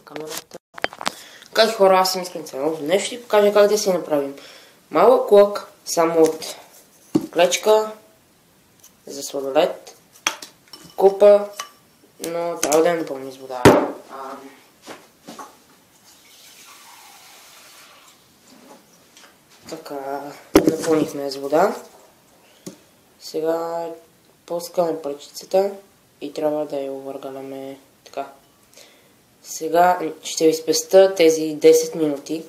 камерата. Как хора, аз съм Искрен Цанов. Днес ще ви покажа как да си направим малък лък само от клечка за сладолед, купа, но трябва да я напълним с вода. Така, напълнихме с вода. Сега пускаме пръчицата и трябва да я овъргаляме така. Сега ще ви спестя тези 10 минути.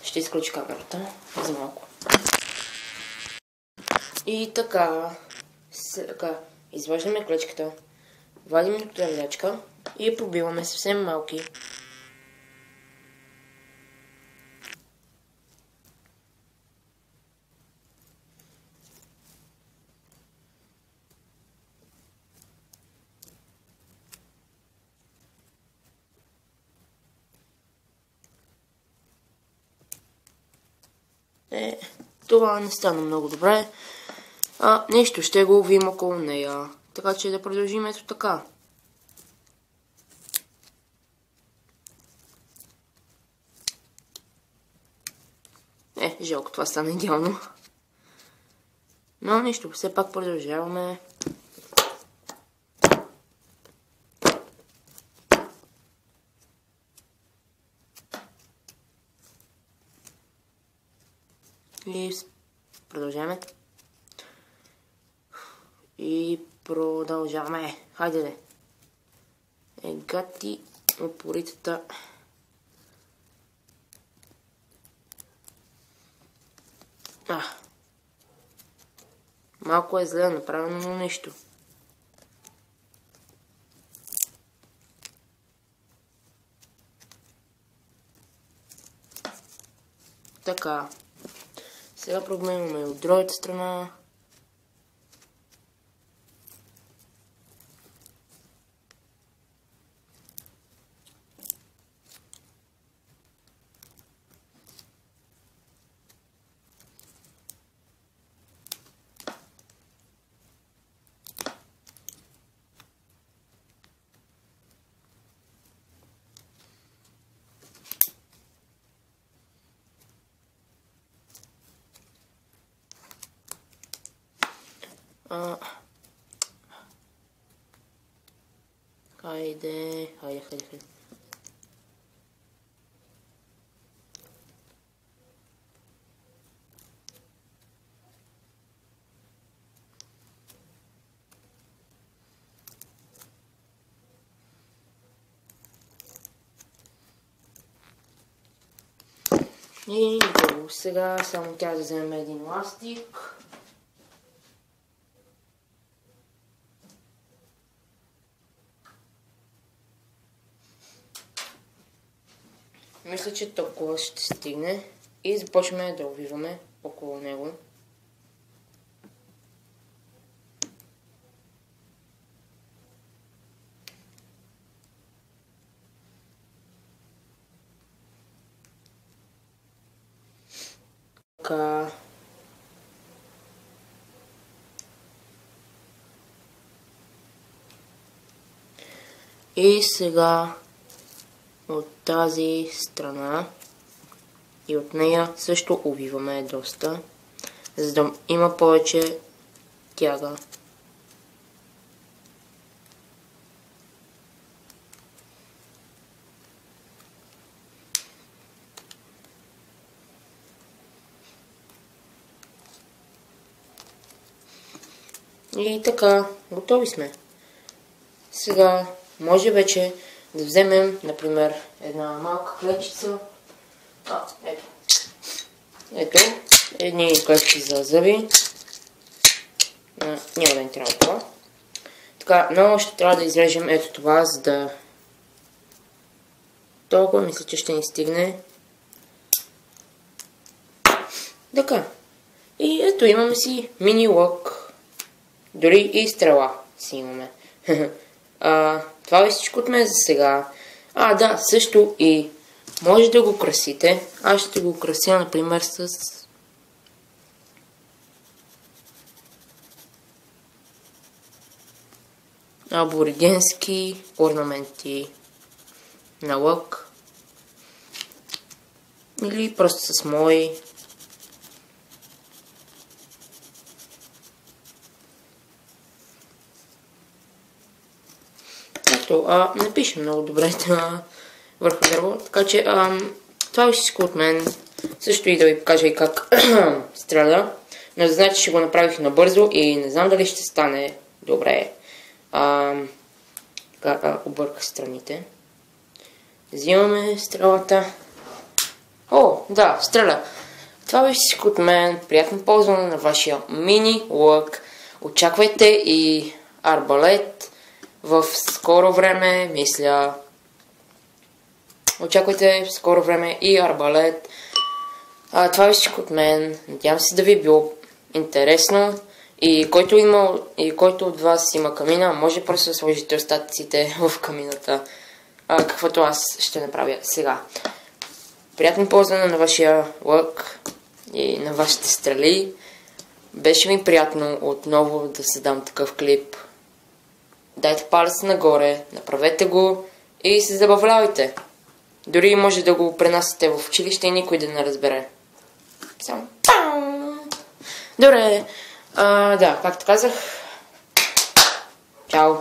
Ще изключи камерата за малко. И така, изваждаме клечката, вадим тървячка и я пробиваме съвсем малки. Това не стана много добре. Нещо ще го увим около нея. Така че да продължим ето така. Жалко, това стана идеално. Но нищо, все пак продължаваме. И продължаваме. И продължаваме. Хайде де. Гати опоритата. Малко е зле направено, но нищо. Така. Сега променяме от другата страна. Хайде. И готово. Сега само тя да вземем един ластик. Мисля, че толкова ще стигне и започваме да увиваме около него. Така. И сега от тази страна и от нея също увиваме доста, за да има повече тяга. И така, готови сме. Сега може вече да вземем, например, една малка клечица. Ето, едни клечки за зъби. Няма да ни трябва това. Така, много ще трябва да изрежем ето това, за да... Толкова мисля, че ще ни стигне. Така. И ето имаме си мини лък. Дори и стрела си имаме. Това е всичко от мен за сега. Да, също и може да го красите. Аз ще го крася, например, с аборигенски орнаменти на лък. Или просто с мои. Ето, не пише много добре върху дърво, така че това е всичко от мен. Също и да ви покажа и как стреля. Но да знаете, че го направих набързо и не знам дали ще стане добре. Обърках страните. Взимаме стрелата. О, да, стреля. Това беше всичко от мен. Приятно ползване на вашия мини лък. Очаквайте и арбалет в скоро време, мисля. Очаквайте в скоро време и арбалет. Това беше всичко от мен. Надявам се да ви е било интересно. И който от вас има камина, може просто да сложите остатъците в камината. Каквото аз ще направя сега. Приятно ползване на вашия лък и на вашите стрели. Беше ми приятно отново да създам такъв клип. Дайте палец нагоре, направете го и се забавлявайте. Дори може да го пренасите в училище и никой да не разбере. Само пау! Добре, да, както казах. Чао!